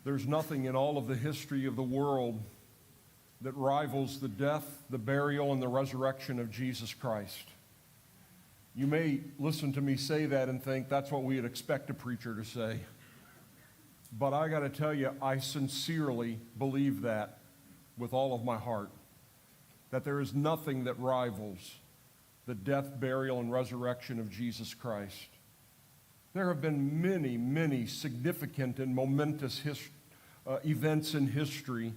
There's nothing in all of the history of the world that rivals the death, the burial, and the resurrection of Jesus Christ. You may listen to me say that and think that's what we'd expect a preacher to say. But I got to tell you, I sincerely believe that with all of my heart, that there is nothing that rivals the death, burial, and resurrection of Jesus Christ. There have been many, many significant and momentous events in history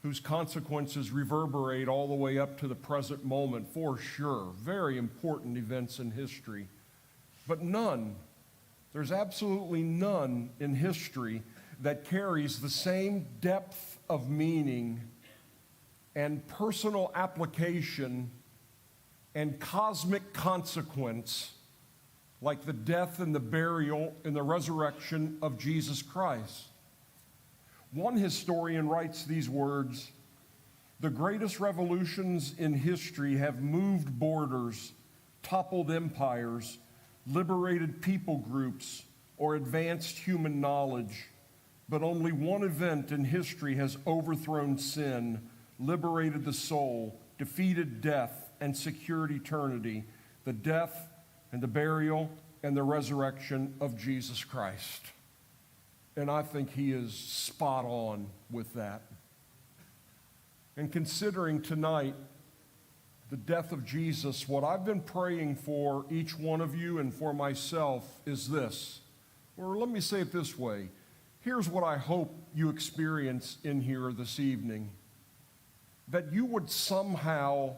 whose consequences reverberate all the way up to the present moment, for sure. Very important events in history. But none, there's absolutely none in history that carries the same depth of meaning and personal application and cosmic consequence like the death and the burial and the resurrection of Jesus Christ. One historian writes these words: "The greatest revolutions in history have moved borders, toppled empires, liberated people groups, or advanced human knowledge. But only one event in history has overthrown sin, liberated the soul, defeated death, and secured eternity: the death and the burial and the resurrection of Jesus Christ." And I think he is spot on with that. And considering tonight the death of Jesus, what I've been praying for each one of you and for myself is this. Or let me say it this way. Here's what I hope you experience in here this evening: that you would somehow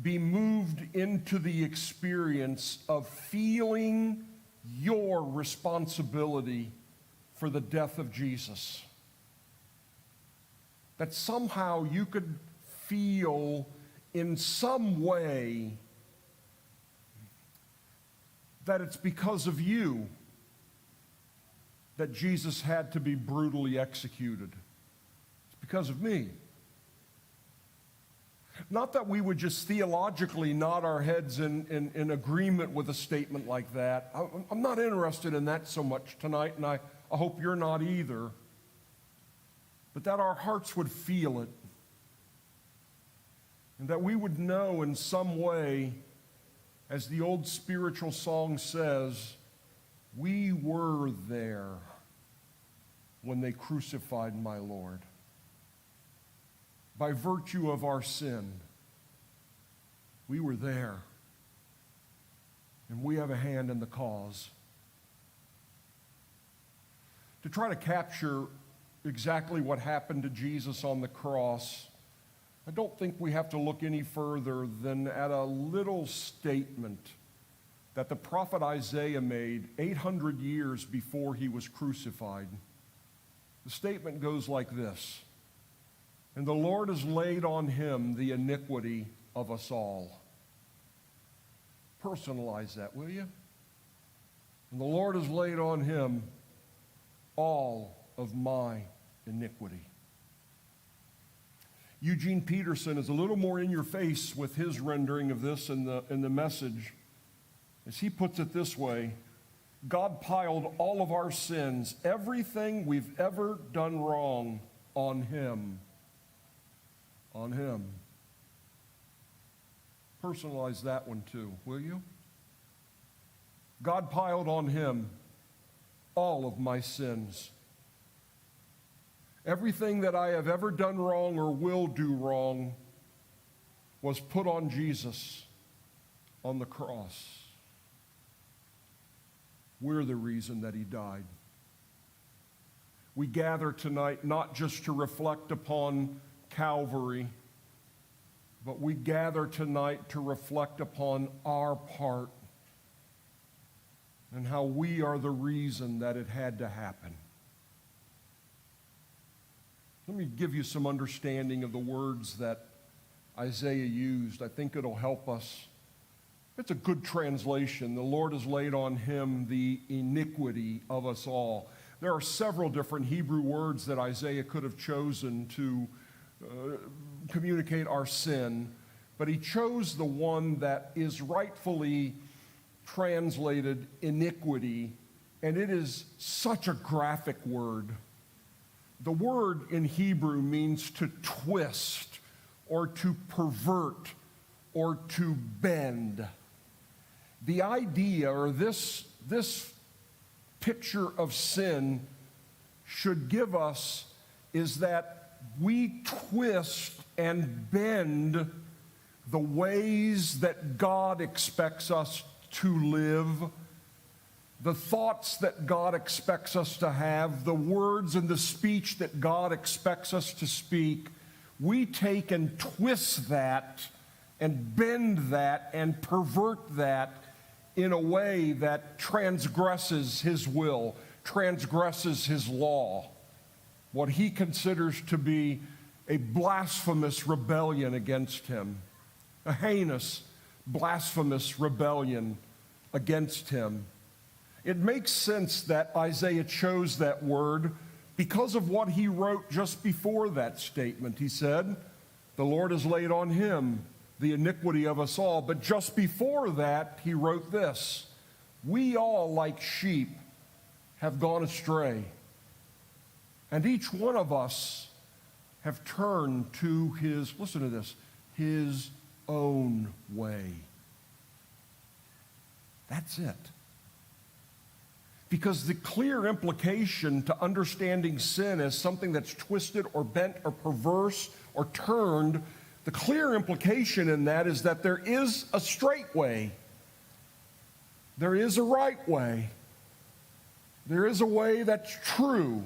be moved into the experience of feeling your responsibility for the death of Jesus. That somehow you could feel in some way that it's because of you that Jesus had to be brutally executed. It's because of me. Not that we would just theologically nod our heads in agreement with a statement like that. I'm not interested in that so much tonight, and I hope you're not either. But that our hearts would feel it, and that we would know in some way, as the old spiritual song says, we were there when they crucified my Lord. By virtue of our sin, we were there, and we have a hand in the cause. To try to capture exactly what happened to Jesus on the cross, I don't think we have to look any further than at a little statement that the prophet Isaiah made 800 years before he was crucified. The statement goes like this: "And the Lord has laid on him the iniquity of us all." Personalize that, will you? "And the Lord has laid on him all of my iniquity." Eugene Peterson is a little more in your face with his rendering of this in the Message, as he puts it this way: God piled all of our sins, everything we've ever done wrong, on him. On him. Personalize that one too, will you? God piled on him all of my sins. Everything that I have ever done wrong or will do wrong was put on Jesus on the cross. We're the reason that he died. We gather tonight not just to reflect upon Calvary, but we gather tonight to reflect upon our part and how we are the reason that it had to happen. Let me give you some understanding of the words that Isaiah used. I think it'll help us. It's a good translation. The Lord has laid on him the iniquity of us all. There are several different Hebrew words that Isaiah could have chosen to communicate our sin, but he chose the one that is rightfully translated iniquity, and it is such a graphic word. The word in Hebrew means to twist or to pervert or to bend. The idea, or this picture of sin should give us, is that we twist and bend the ways that God expects us to live, the thoughts that God expects us to have, the words and the speech that God expects us to speak. We take and twist that and bend that and pervert that in a way that transgresses His will, transgresses His law, what He considers to be a blasphemous rebellion against Him, a heinous, blasphemous rebellion against Him. It makes sense that Isaiah chose that word because of what he wrote just before that statement. He said, "The Lord has laid on Him the iniquity of us all." But just before that, he wrote this: "We all, like sheep, have gone astray, and each one of us have turned to his," listen to this, "his own way." That's it. Because the clear implication to understanding sin as something that's twisted or bent or perverse or turned, the clear implication in that is that there is a straight way. There is a right way. There is a way that's true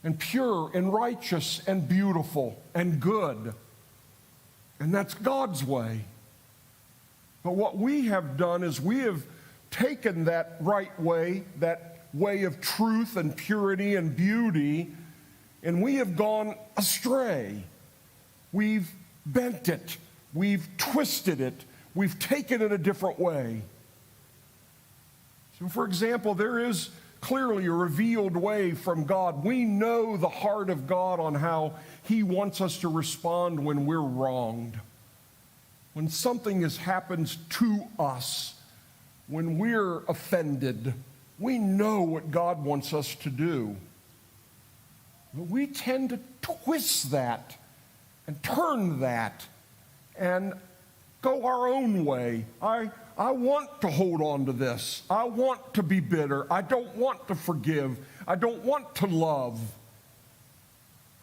and pure and righteous and beautiful and good. And that's God's way. But what we have done is we have taken that right way, that way of truth and purity and beauty, and we have gone astray. We've bent it. We've twisted it. We've taken it a different way. So, for example, there is clearly a revealed way from God. We know the heart of God on how He wants us to respond when we're wronged. When something happens to us, when we're offended, we know what God wants us to do. But we tend to twist that and turn that and go our own way. I want to hold on to this. I want to be bitter. I don't want to forgive. I don't want to love.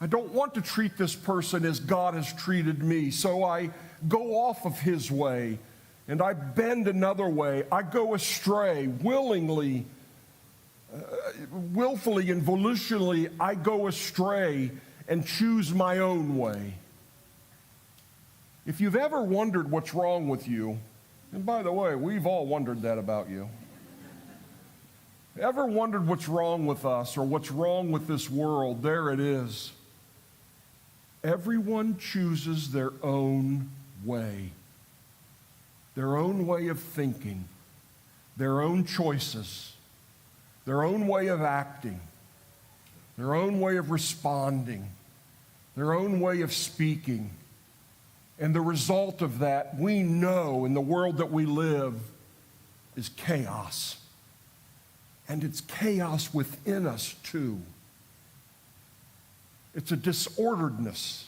I don't want to treat this person as God has treated me. So I go off of His way and I bend another way. I go astray willingly, willfully and volitionally. I go astray and choose my own way. If you've ever wondered what's wrong with you, and by the way, we've all wondered that about you. Ever wondered what's wrong with us or what's wrong with this world? There it is. Everyone chooses their own way, their own way of thinking, their own choices, their own way of acting, their own way of responding, their own way of speaking. And the result of that, we know in the world that we live, is chaos. And it's chaos within us too. It's a disorderedness.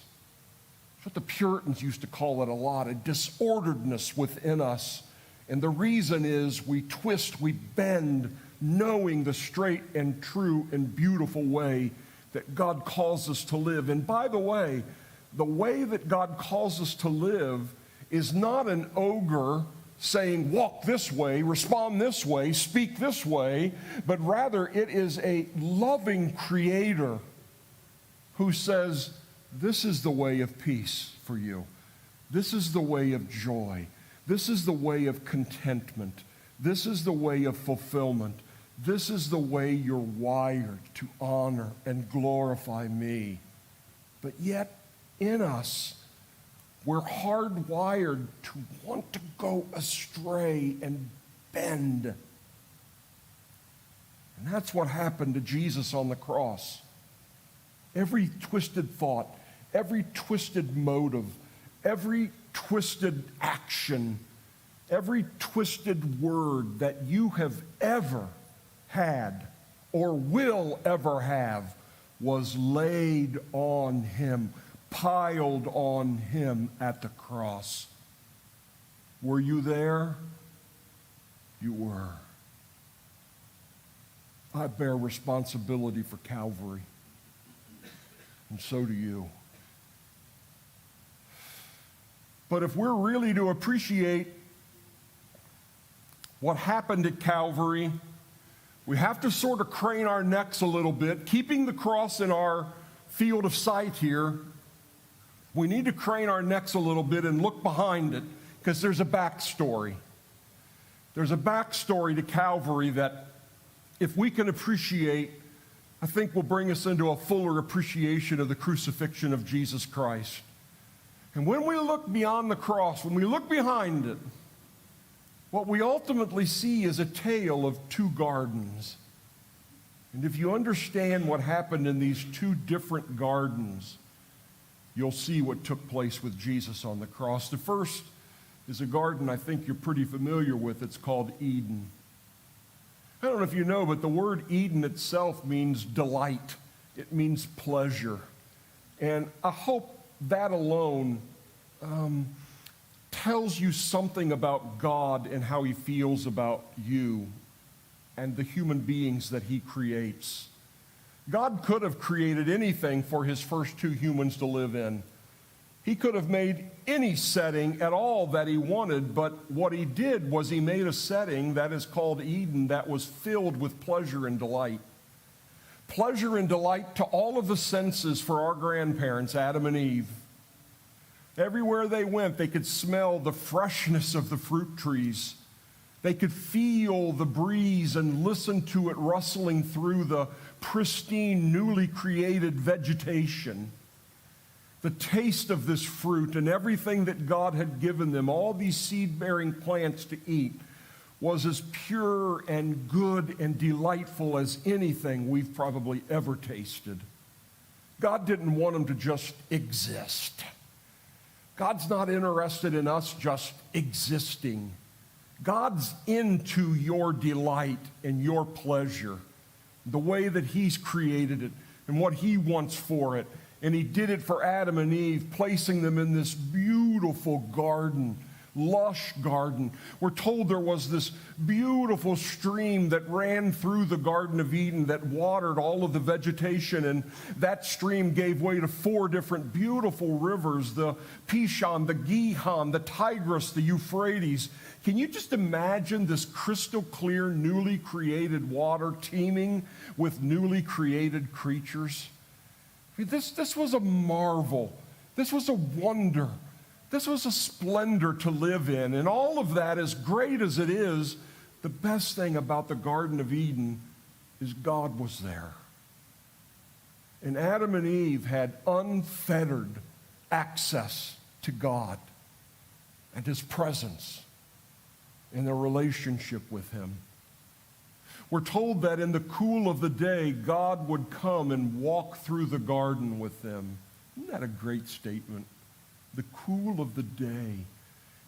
That's what the Puritans used to call it a lot, a disorderedness within us. And the reason is we twist, we bend, knowing the straight and true and beautiful way that God calls us to live. And by the way that God calls us to live is not an ogre saying, walk this way, respond this way, speak this way, but rather it is a loving Creator who says, this is the way of peace for you. This is the way of joy. This is the way of contentment. This is the way of fulfillment. This is the way you're wired to honor and glorify me. But yet, in us, we're hardwired to want to go astray and bend. And that's what happened to Jesus on the cross. Every twisted thought, every twisted motive, every twisted action, every twisted word that you have ever had or will ever have was laid on him, piled on him at the cross. Were you there? You were. I bear responsibility for Calvary, and so do you. But if we're really to appreciate what happened at Calvary, we have to sort of crane our necks a little bit, keeping the cross in our field of sight here. We need to crane our necks a little bit and look behind it, because there's a backstory. There's a backstory to Calvary that, if we can appreciate, I think will bring us into a fuller appreciation of the crucifixion of Jesus Christ. And when we look beyond the cross, when we look behind it, what we ultimately see is a tale of two gardens. And if you understand what happened in these two different gardens, you'll see what took place with Jesus on the cross. The first is a garden I think you're pretty familiar with. It's called Eden. I don't know if you know, but the word Eden itself means delight. It means pleasure. And I hope that alone tells you something about God and how he feels about you and the human beings that he creates. God could have created anything for his first two humans to live in. He could have made any setting at all that he wanted, but what he did was he made a setting that is called Eden that was filled with pleasure and delight. Pleasure and delight to all of the senses for our grandparents, Adam and Eve. Everywhere they went, they could smell the freshness of the fruit trees. They could feel the breeze and listen to it rustling through the pristine, newly created vegetation. The taste of this fruit and everything that God had given them, all these seed-bearing plants to eat, was as pure and good and delightful as anything we've probably ever tasted. God didn't want them to just exist. God's not interested in us just existing. God's into your delight and your pleasure, the way that he's created it and what he wants for it. And he did it for Adam and Eve, placing them in this beautiful garden, lush garden. We're told there was this beautiful stream that ran through the Garden of Eden that watered all of the vegetation, and that stream gave way to four different beautiful rivers, the Pishon, the Gihon, the Tigris, the Euphrates. Can you just imagine this crystal clear, newly created water teeming with newly created creatures? This was a marvel. This was a wonder. This was a splendor to live in. And all of that, as great as it is, the best thing about the Garden of Eden is God was there. And Adam and Eve had unfettered access to God and his presence and their relationship with him. We're told that in the cool of the day, God would come and walk through the garden with them. Isn't that a great statement? The cool of the day.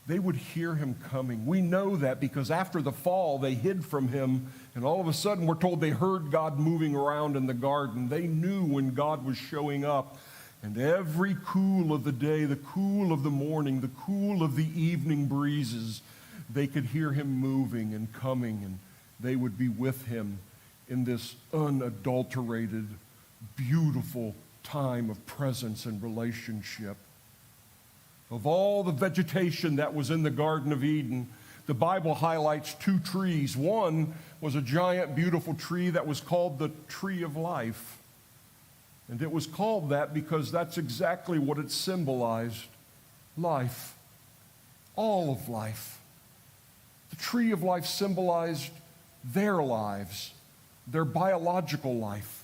They would hear him coming. We know that because after the fall, they hid from him, and all of a sudden we're told they heard God moving around in the garden. They knew when God was showing up. And every cool of the day, the cool of the morning, the cool of the evening breezes, they could hear him moving and coming, and they would be with him in this unadulterated, beautiful time of presence and relationship. Of all the vegetation that was in the Garden of Eden, the Bible highlights two trees. One was a giant, beautiful tree that was called the tree of life. And it was called that because that's exactly what it symbolized. Life. All of life. The tree of life symbolized their lives, their biological life,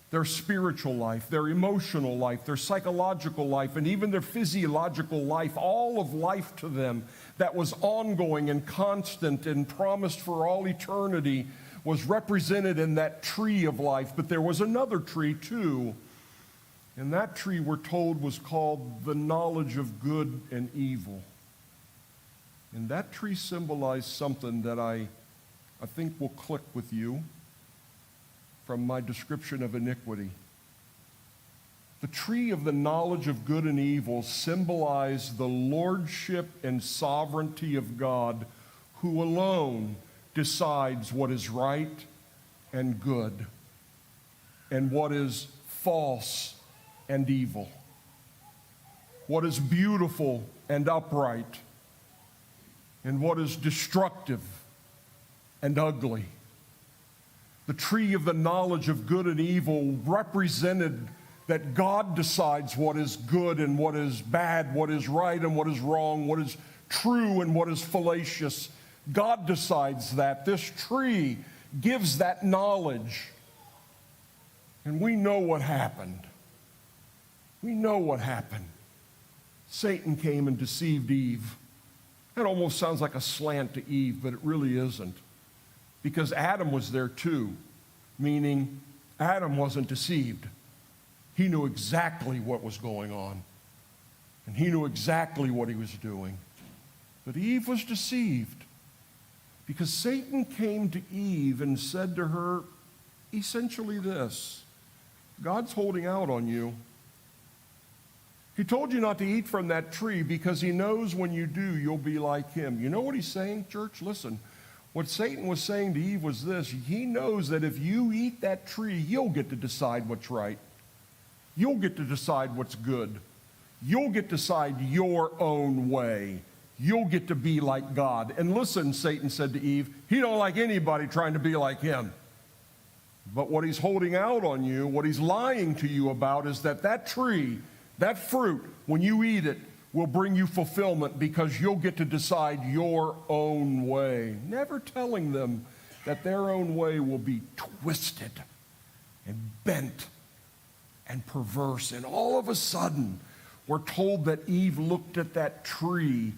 their spiritual life, their emotional life, their psychological life, and even their physiological life, all of life to them that was ongoing and constant and promised for all eternity was represented in that tree of life. But there was another tree too, and that tree, we're told, was called the knowledge of good and evil. And that tree symbolized something that I think will click with you from my description of iniquity. The tree of the knowledge of good and evil symbolized the lordship and sovereignty of God, who alone decides what is right and good, and what is false and evil, what is beautiful and upright, and what is destructive and ugly. The tree of the knowledge of good and evil represented that God decides what is good and what is bad, what is right and what is wrong, what is true and what is fallacious. God decides that. This tree gives that knowledge. And we know what happened. We know what happened. Satan came and deceived Eve. That almost sounds like a slant to Eve, but it really isn't. Because Adam was there too, meaning Adam wasn't deceived. He knew exactly what was going on, and he knew exactly what he was doing. But Eve was deceived because Satan came to Eve and said to her essentially this: God's holding out on you. He told you not to eat from that tree because he knows when you do, you'll be like him. You know what he's saying, church? Listen. What Satan was saying to Eve was this: he knows that if you eat that tree, you'll get to decide what's right. You'll get to decide what's good. You'll get to decide your own way. You'll get to be like God. And listen, Satan said to Eve, he don't like anybody trying to be like him. But what he's holding out on you, what he's lying to you about, is that that tree, that fruit, when you eat it, will bring you fulfillment because you'll get to decide your own way. Never telling them that their own way will be twisted and bent and perverse. And all of a sudden, we're told that Eve looked at that tree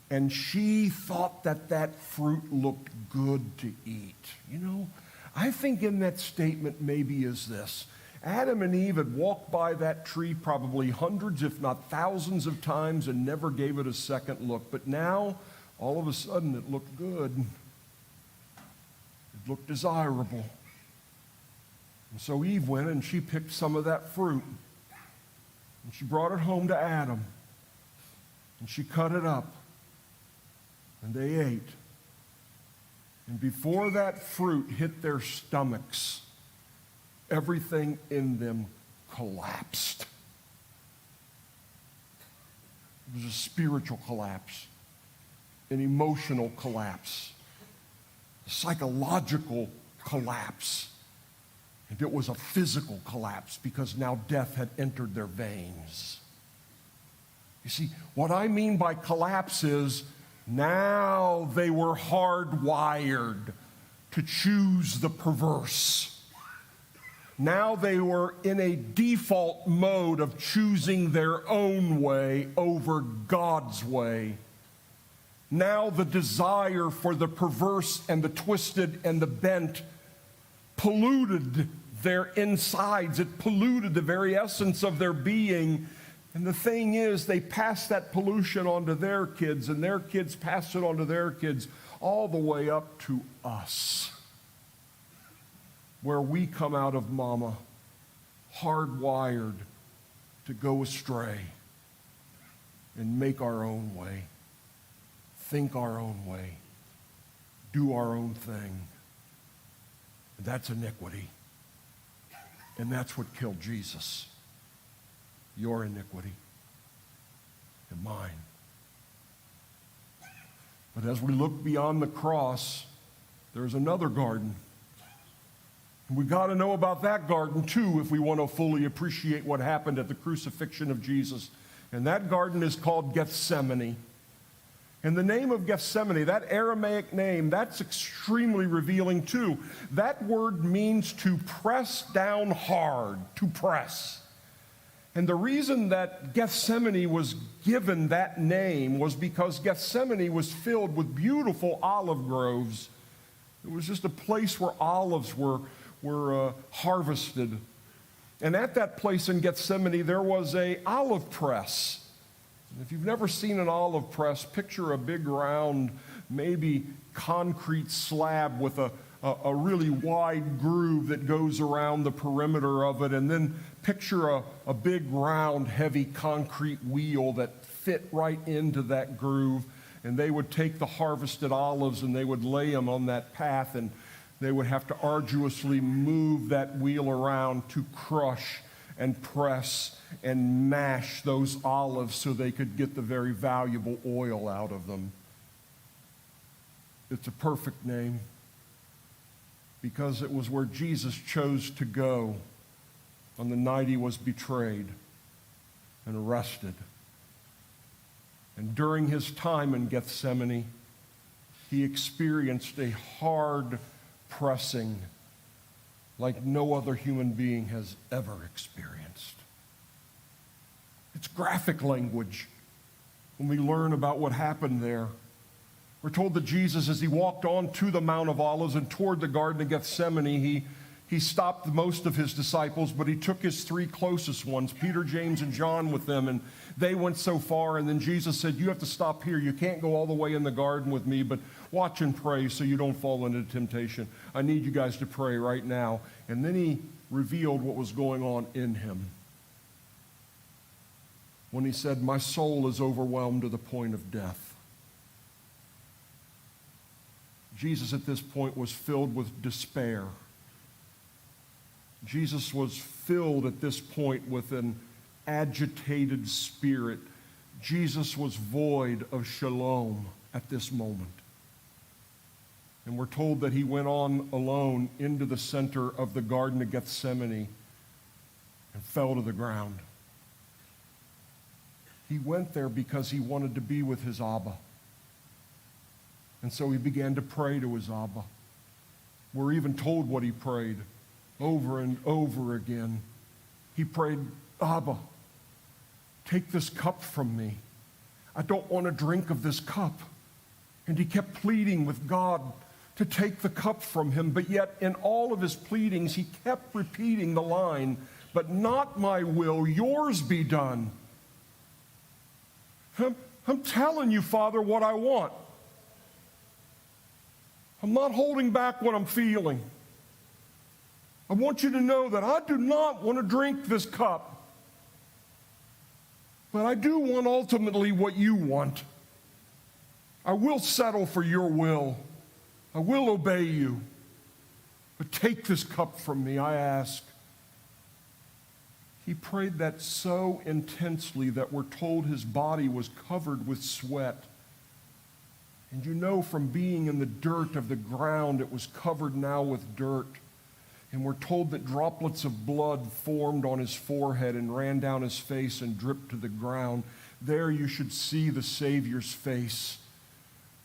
and she thought that that fruit looked good to eat. You know, I think in that statement maybe is this: Adam and Eve had walked by that tree probably hundreds, if not thousands of times and never gave it a second look. But now, all of a sudden, it looked good. It looked desirable. And so Eve went and she picked some of that fruit. And she brought it home to Adam. And she cut it up. And they ate. And before that fruit hit their stomachs, everything in them collapsed. It was a spiritual collapse, an emotional collapse, a psychological collapse, and it was a physical collapse because now death had entered their veins. You see, what I mean by collapse is now they were hardwired to choose the perverse. Now they were in a default mode of choosing their own way over God's way. Now the desire for the perverse and the twisted and the bent polluted their insides. It polluted the very essence of their being. And the thing is, they passed that pollution on to their kids, and their kids passed it on to their kids, all the way up to us, where we come out of mama hardwired to go astray and make our own way, think our own way, do our own thing. That's iniquity. And that's what killed Jesus. Your iniquity and mine. But as we look beyond the cross, there's another garden. And we've got to know about that garden too if we want to fully appreciate what happened at the crucifixion of Jesus. And that garden is called Gethsemane. And the name of Gethsemane, that Aramaic name, that's extremely revealing too. That word means to press down hard, to press. And the reason that Gethsemane was given that name was because Gethsemane was filled with beautiful olive groves. It was just a place where olives were harvested. And at that place in Gethsemane, there was an olive press. If you've never seen an olive press, picture a big round, maybe concrete slab with a a really wide groove that goes around the perimeter of it, and then picture a big, round, heavy concrete wheel that fit right into that groove. And they would take the harvested olives and they would lay them on that path, and they would have to arduously move that wheel around to crush and press and mash those olives so they could get the very valuable oil out of them. It's a perfect name because it was where Jesus chose to go on the night he was betrayed and arrested. And during his time in Gethsemane, he experienced a hard pressing like no other human being has ever experienced. It's graphic language when we learn about what happened there. We're told that Jesus, as he walked on to the Mount of Olives and toward the Garden of Gethsemane, he stopped most of his disciples, but he took his three closest ones, Peter, James, and John, with them, and they went so far, and then Jesus said, you have to stop here. You can't go all the way in the garden with me, but watch and pray so you don't fall into temptation. I need you guys to pray right now. And then he revealed what was going on in him when he said, my soul is overwhelmed to the point of death. Jesus at this point was filled with despair. Jesus was filled at this point with an agitated spirit. Jesus was void of shalom at this moment. And we're told that he went on alone into the center of the Garden of Gethsemane and fell to the ground. He went there because he wanted to be with his Abba. And so he began to pray to his Abba. We're even told what he prayed over and over again. He prayed, Abba, take this cup from me. I don't want to drink of this cup. And he kept pleading with God to take the cup from him, but yet in all of his pleadings, he kept repeating the line, but not my will, yours be done. I'm telling you, Father, what I want. I'm not holding back what I'm feeling. I want you to know that I do not want to drink this cup, but I do want ultimately what you want. I will settle for your will. I will obey you. But take this cup from me, I ask. He prayed that so intensely that we're told his body was covered with sweat. And you know from being in the dirt of the ground, it was covered now with dirt. And we're told that droplets of blood formed on his forehead and ran down his face and dripped to the ground. There you should see the Savior's face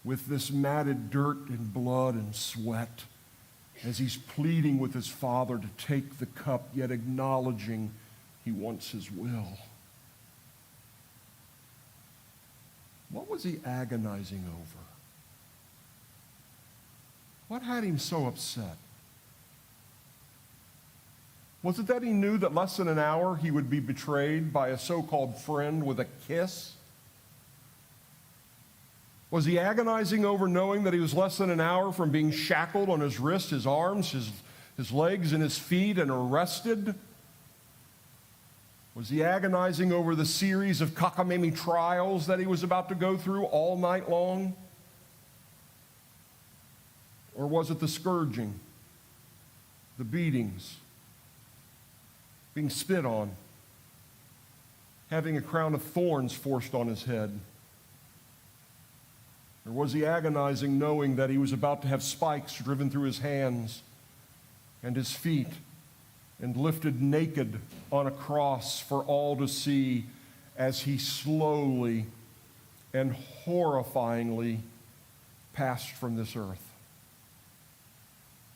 with this matted dirt and blood and sweat as he's pleading with his Father to take the cup, yet acknowledging he wants his will. What was he agonizing over? What had him so upset? Was it that he knew that less than an hour he would be betrayed by a so-called friend with a kiss? Was he agonizing over knowing that he was less than an hour from being shackled on his wrists, his arms, his legs, and his feet and arrested? Was he agonizing over the series of cockamamie trials that he was about to go through all night long? Or was it the scourging, the beatings, being spit on, having a crown of thorns forced on his head? Or was he agonizing knowing that he was about to have spikes driven through his hands and his feet and lifted naked on a cross for all to see as he slowly and horrifyingly passed from this earth?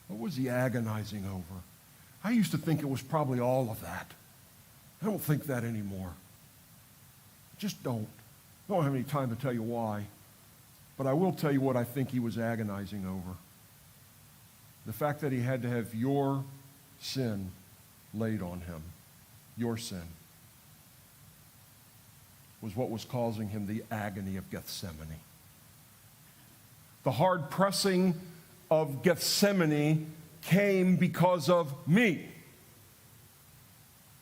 What was he agonizing over? I used to think it was probably all of that. I don't think that anymore. I just don't. I don't have any time to tell you why. But I will tell you what I think he was agonizing over. The fact that he had to have your sin laid on him. Your sin was what was causing him the agony of Gethsemane. The hard pressing of Gethsemane came because of me,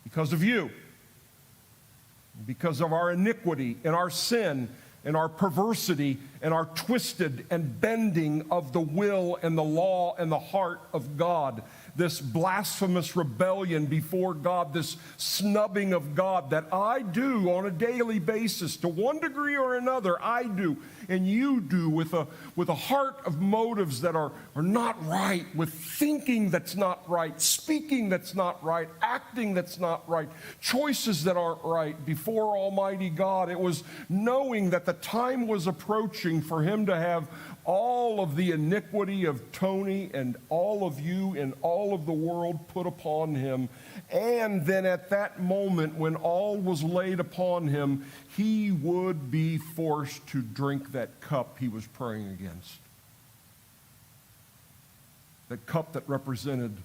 because of you, because of our iniquity and our sin and our perversity and our twisted and bending of the will and the law and the heart of God. This blasphemous rebellion before God, this snubbing of God that I do on a daily basis, to one degree or another, I do, and you do, with a heart of motives that are not right, with thinking that's not right, speaking that's not right, acting that's not right, choices that aren't right before Almighty God. It was knowing that the time was approaching for him to have all of the iniquity of Tony and all of you and all of the world put upon him. And then at that moment, when all was laid upon him, he would be forced to drink that cup he was praying against. That cup that represented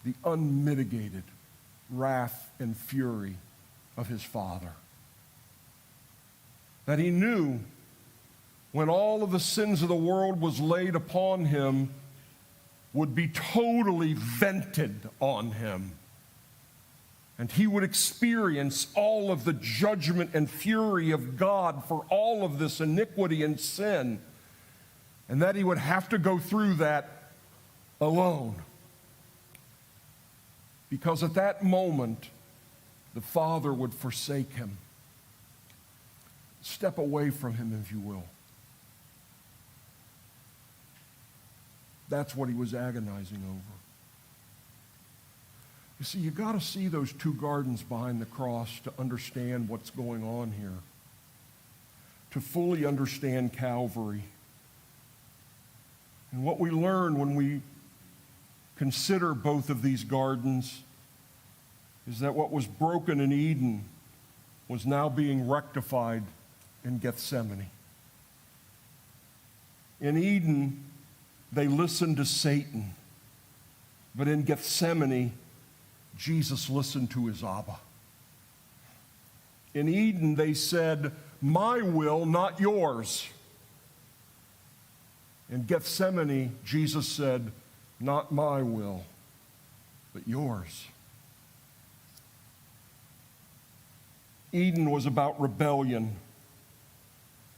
the unmitigated wrath and fury of his Father. That he knew when all of the sins of the world was laid upon him, would be totally vented on him. And he would experience all of the judgment and fury of God for all of this iniquity and sin. And that he would have to go through that alone. Because at that moment, the Father would forsake him. Step away from him, if you will. That's what he was agonizing over. You see, you got to see those two gardens behind the cross to understand what's going on here. To fully understand Calvary. And what we learn when we consider both of these gardens is that what was broken in Eden was now being rectified in Gethsemane. In Eden, they listened to Satan. But in Gethsemane, Jesus listened to his Abba. In Eden, they said, "My will, not yours." In Gethsemane, Jesus said, "Not my will, but yours." Eden was about rebellion.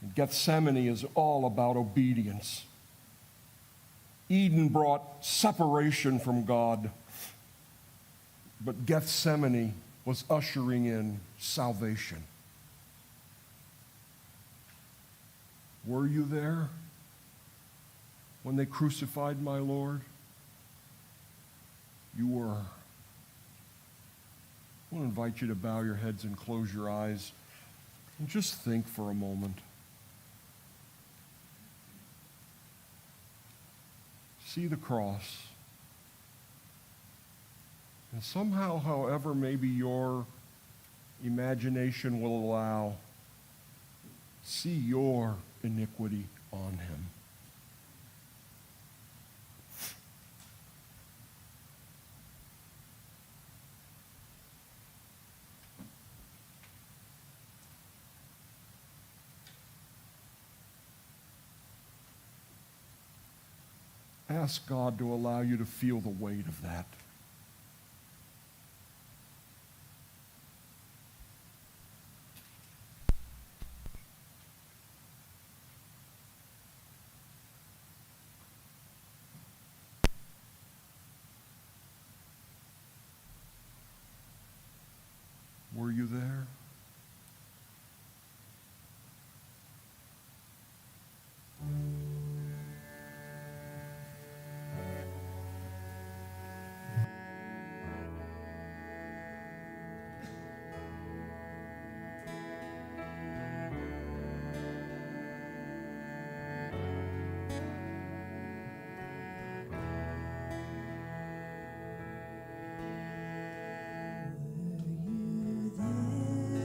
And Gethsemane is all about obedience. Eden brought separation from God, but Gethsemane was ushering in salvation. Were you there when they crucified my Lord? You were. I want to invite you to bow your heads and close your eyes and just think for a moment. See the cross. And somehow, however, maybe your imagination will allow, see your iniquity on him. Ask God to allow you to feel the weight of that. Were you there? Were you there?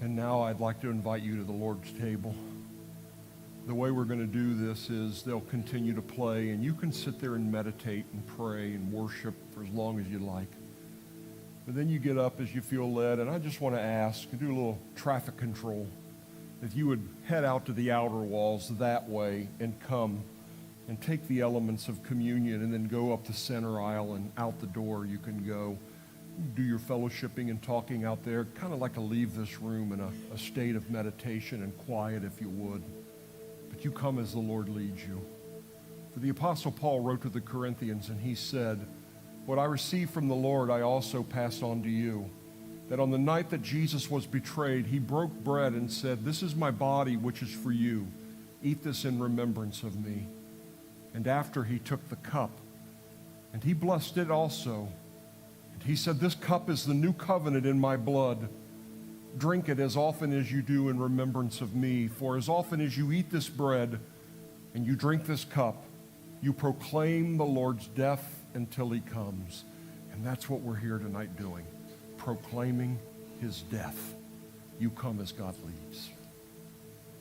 And now I'd like to invite you to the Lord's table. The way we're going to do this is they'll continue to play, and you can sit there and meditate and pray and worship for as long as you like. But then you get up as you feel led, and I just want to ask and do a little traffic control. If you would head out to the outer walls that way and come and take the elements of communion and then go up the center aisle and out the door you can go. Do your fellowshipping and talking out there, kind of like to leave this room in a state of meditation and quiet if you would. But you come as the Lord leads you. For the Apostle Paul wrote to the Corinthians and he said, "What I received from the Lord I also passed on to you, that on the night that Jesus was betrayed, he broke bread and said, 'This is my body which is for you. Eat this in remembrance of me.' And after he took the cup, and he blessed it also. And he said, 'This cup is the new covenant in my blood. Drink it as often as you do in remembrance of me. For as often as you eat this bread and you drink this cup, you proclaim the Lord's death until he comes.'" And that's what we're here tonight doing, proclaiming his death. You come as God leads.